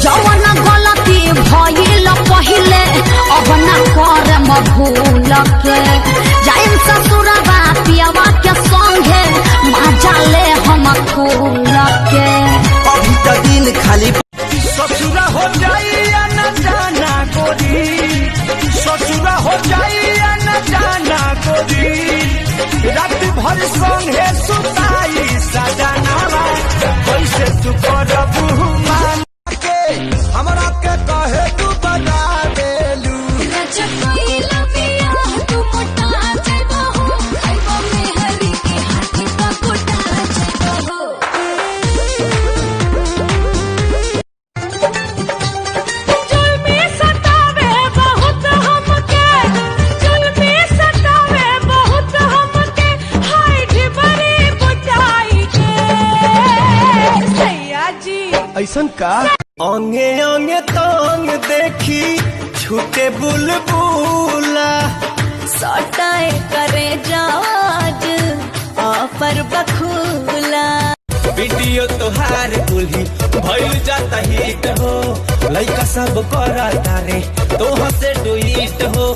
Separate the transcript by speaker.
Speaker 1: जवन गलती भइल पहिले अब न करम भूल के जाइम ससुरबा पियवा के संगे मजा ले हम खूल के
Speaker 2: अभी तो दिन खाली
Speaker 3: ससुरा हो जाइया न जाना गोरी ससुरा हो जाइया न जाना गोरी रात भर संगे सुताई सजनावा कैसे तू करबू मान के हमरा के कहे तू बना देलू ऐसन का अंगे अंगे तंग देखी छूटे बुलबुला
Speaker 1: सटाए करे जाज ऑफर बखूला
Speaker 3: वीडियो तोहार कुल्ही भइल जाता हिट हो लइका सब करता रे तोह से डुइट हो